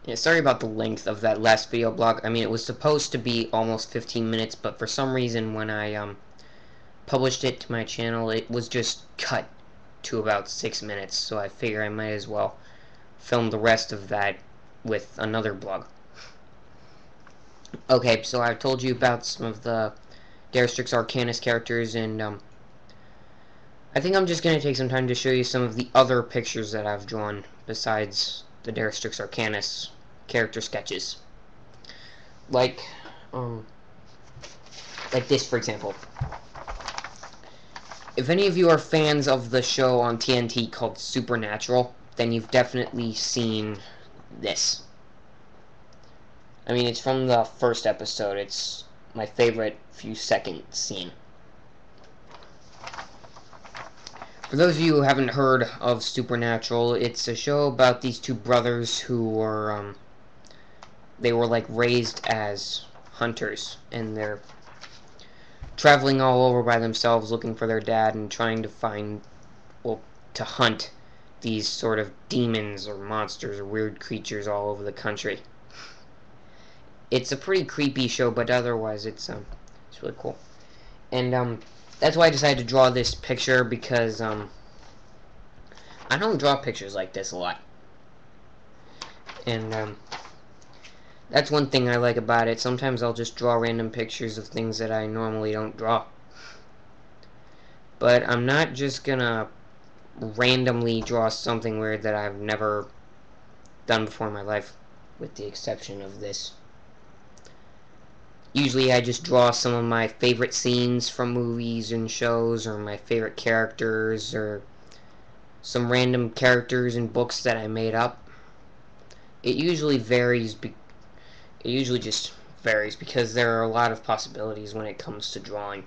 Yeah, sorry about the length of that last video blog. I mean, it was supposed to be almost 15 minutes, but for some reason when I published it to my channel, it was just cut to about 6 minutes, so I figure I might as well film the rest of that with another blog. Okay, so I've told you about some of the Derestrix Arcanus characters, and I think I'm just going to take some time to show you some of the other pictures that I've drawn besides the Derestrix Arcanus character sketches. Like, um, like this, for example. If any of you are fans of the show on TNT called Supernatural, then you've definitely seen this. I mean, it's from the first episode. It's my favorite few second scene. For those of you who haven't heard of Supernatural, it's a show about these two brothers who were, they were like raised as hunters, and they're traveling all over by themselves looking for their dad and trying to find, well, to hunt these sort of demons or monsters or weird creatures all over the country. It's a pretty creepy show, but otherwise it's really cool. And that's why I decided to draw this picture, because I don't draw pictures like this a lot. And that's one thing I like about it. Sometimes I'll just draw random pictures of things that I normally don't draw. But I'm not just gonna randomly draw something weird that I've never done before in my life, with the exception of this. Usually I just draw some of my favorite scenes from movies and shows, or my favorite characters, or some random characters in books that I made up. It usually varies, it usually just varies because there are a lot of possibilities when it comes to drawing.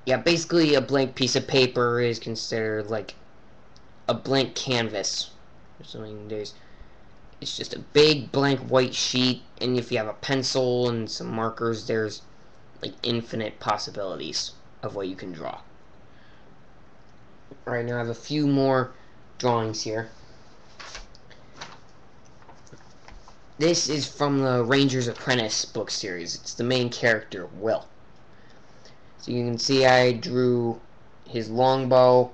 Yeah, basically a blank piece of paper is considered like a blank canvas or something. It's just a big blank white sheet, and if you have a pencil and some markers, there's like infinite possibilities of what you can draw. Alright, now I have a few more drawings here. This is from the Ranger's Apprentice book series. It's the main character, Will. So you can see I drew his longbow,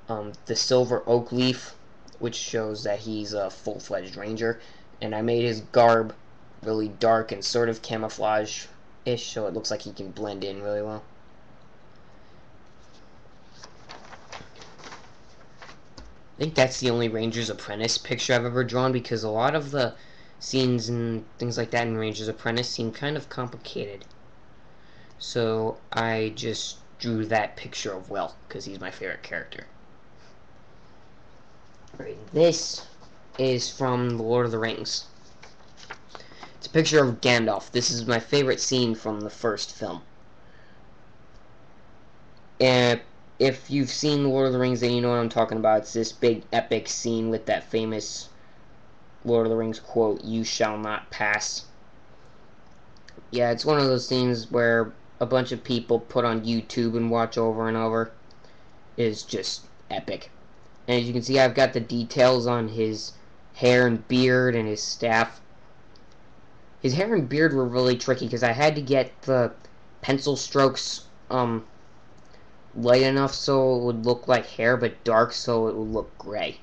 the silver oak leaf, which shows that he's a full-fledged ranger, and I made his garb really dark and sort of camouflage-ish, so it looks like he can blend in really well. I think that's the only Ranger's Apprentice picture I've ever drawn, because a lot of the scenes and things like that in Ranger's Apprentice seem kind of complicated. So I just drew that picture of Will, because he's my favorite character. Right, this is from The Lord of the Rings. It's a picture of Gandalf. This is my favorite scene from the first film. And if you've seen The Lord of the Rings, then you know what I'm talking about. It's this big epic scene with that famous Lord of the Rings quote, "You shall not pass." Yeah, it's one of those scenes where a bunch of people put on YouTube and watch over and over. It's just epic. And as you can see, I've got the details on his hair and beard and his staff. His hair and beard were really tricky because I had to get the pencil strokes light enough so it would look like hair, but dark so it would look gray.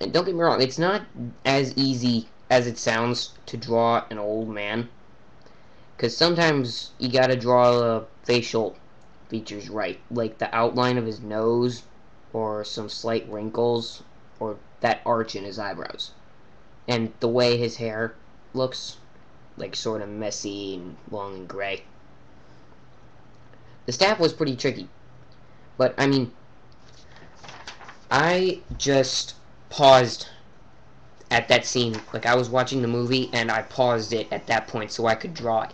And don't get me wrong, it's not as easy as it sounds to draw an old man, because sometimes you gotta draw the facial features right, like the outline of his nose, or some slight wrinkles, or that arch in his eyebrows, and the way his hair looks, like sort of messy and long and gray. The staff was pretty tricky, but I mean, I just paused at that scene. Like, I was watching the movie and I paused it at that point so I could draw it.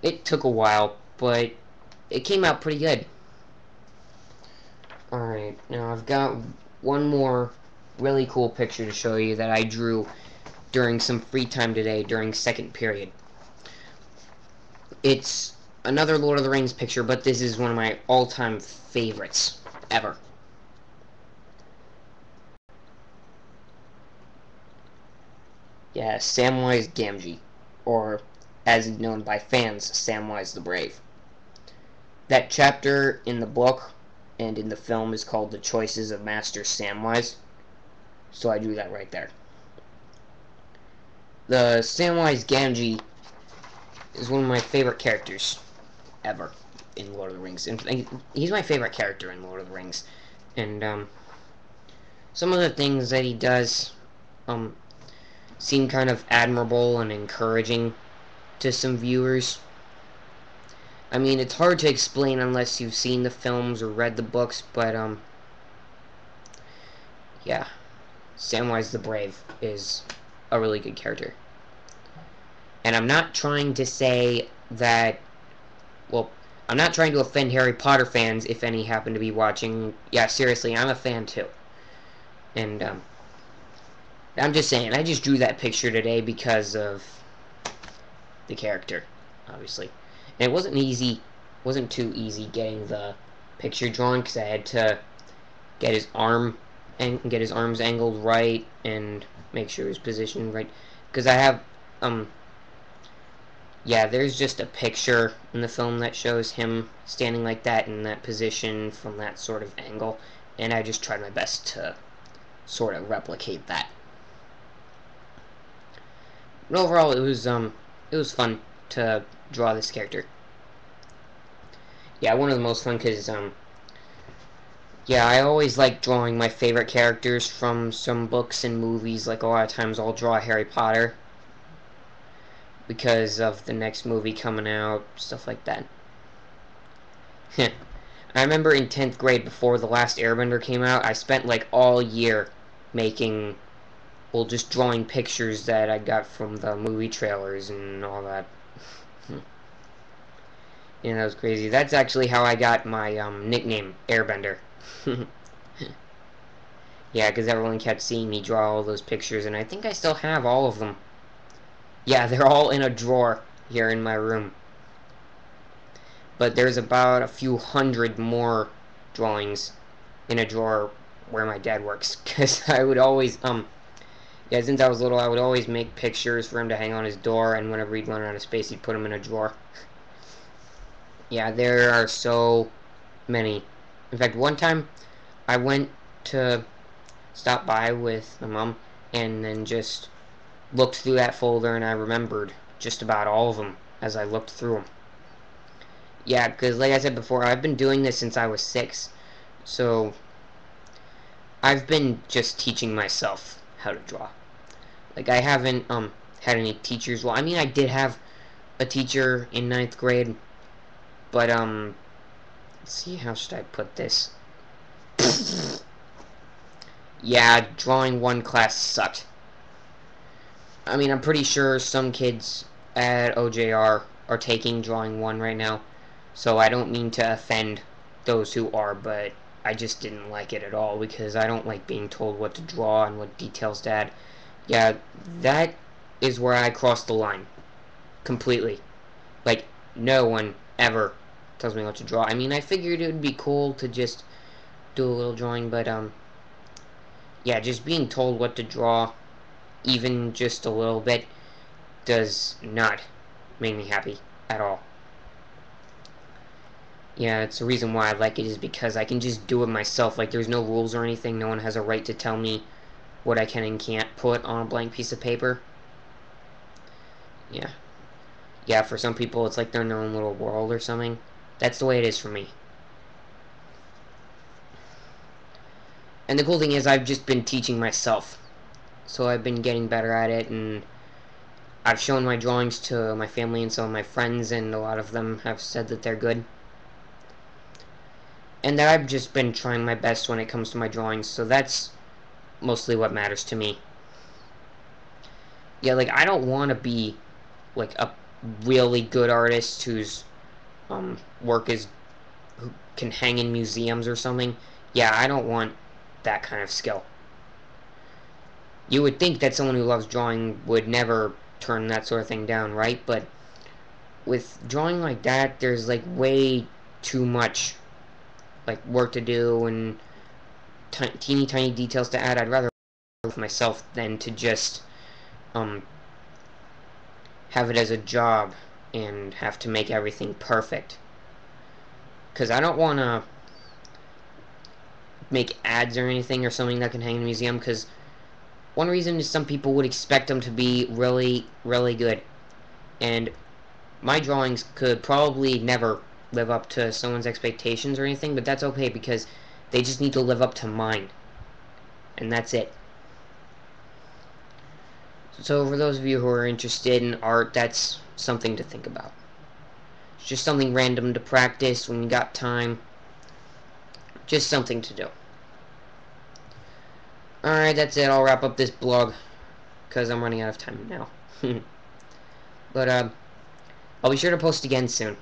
It took a while, but it came out pretty good. Alright, now I've got one more really cool picture to show you that I drew during some free time today during second period. It's another Lord of the Rings picture, but this is one of my all-time favorites ever. Yeah, Samwise Gamgee, or as he's known by fans, Samwise the Brave. That chapter in the book and in the film is called The Choices of Master Samwise, so I drew that right there. The Samwise Gamgee is one of my favorite characters ever in Lord of the Rings. And he's my favorite character in Lord of the Rings. And some of the things that he does seem kind of admirable and encouraging to some viewers. I mean, it's hard to explain unless you've seen the films or read the books, but yeah, Samwise the Brave is a really good character. And I'm not trying to say that, well, I'm not trying to offend Harry Potter fans if any happen to be watching. Yeah, seriously, I'm a fan too. And I'm just saying, I just drew that picture today because of the character, obviously. And it wasn't too easy getting the picture drawn because I had to get his arms angled right and make sure his position right. Because I have yeah, there's just a picture in the film that shows him standing like that in that position from that sort of angle, and I just tried my best to sort of replicate that. But overall, it was fun to draw this character. Yeah, one of the most fun because yeah, I always like drawing my favorite characters from some books and movies. Like a lot of times, I'll draw Harry Potter because of the next movie coming out, stuff like that. I remember in 10th grade, before The Last Airbender came out, I spent like all year making, well, just drawing pictures that I got from the movie trailers and all that. Yeah, that was crazy. That's actually how I got my nickname, Airbender. Yeah, because everyone kept seeing me draw all those pictures, and I think I still have all of them. Yeah, they're all in a drawer here in my room. But there's about a few hundred more drawings in a drawer where my dad works. Because I would always, yeah, since I was little, I would always make pictures for him to hang on his door, and whenever he'd run out of space, he'd put them in a drawer. Yeah, there are so many. In fact, one time, I went to stop by with my mom, and then just looked through that folder, and I remembered just about all of them as I looked through them. Yeah, because like I said before, I've been doing this since I was 6, so I've been just teaching myself how to draw. Like, I haven't had any teachers. Well, I mean, I did have a teacher in 9th grade, but let's see, how should I put this? Yeah, drawing 1 class sucked. I mean, I'm pretty sure some kids at OJR are taking drawing 1 right now, so I don't mean to offend those who are, but I just didn't like it at all because I don't like being told what to draw and what details to add. Yeah, that is where I crossed the line completely. Like, no one ever tells me what to draw. I mean, I figured it would be cool to just do a little drawing, but yeah, just being told what to draw, even just a little bit, does not make me happy at all. Yeah, it's the reason why I like it is because I can just do it myself. Like, there's no rules or anything. No one has a right to tell me what I can and can't put on a blank piece of paper. Yeah. Yeah, for some people, it's like they're in their own little world or something. That's the way it is for me. And the cool thing is, I've just been teaching myself. So I've been getting better at it, and I've shown my drawings to my family and some of my friends, and a lot of them have said that they're good. And that I've just been trying my best when it comes to my drawings, so that's mostly what matters to me. Yeah, like, I don't want to be, like, a really good artist whose work is, who can hang in museums or something. Yeah, I don't want that kind of skill. You would think that someone who loves drawing would never turn that sort of thing down, right? But with drawing like that, there's like way too much like work to do and teeny tiny details to add. I'd rather with myself than to just um, have it as a job and have to make everything perfect. Because I don't want to make ads or anything or something that can hang in a museum, because one reason is some people would expect them to be really, really good. And my drawings could probably never live up to someone's expectations or anything, but that's okay because they just need to live up to mine. And that's it. So for those of you who are interested in art, that's something to think about. It's just something random to practice when you got time. Just something to do. Alright, that's it. I'll wrap up this blog because I'm running out of time now. But I'll be sure to post again soon.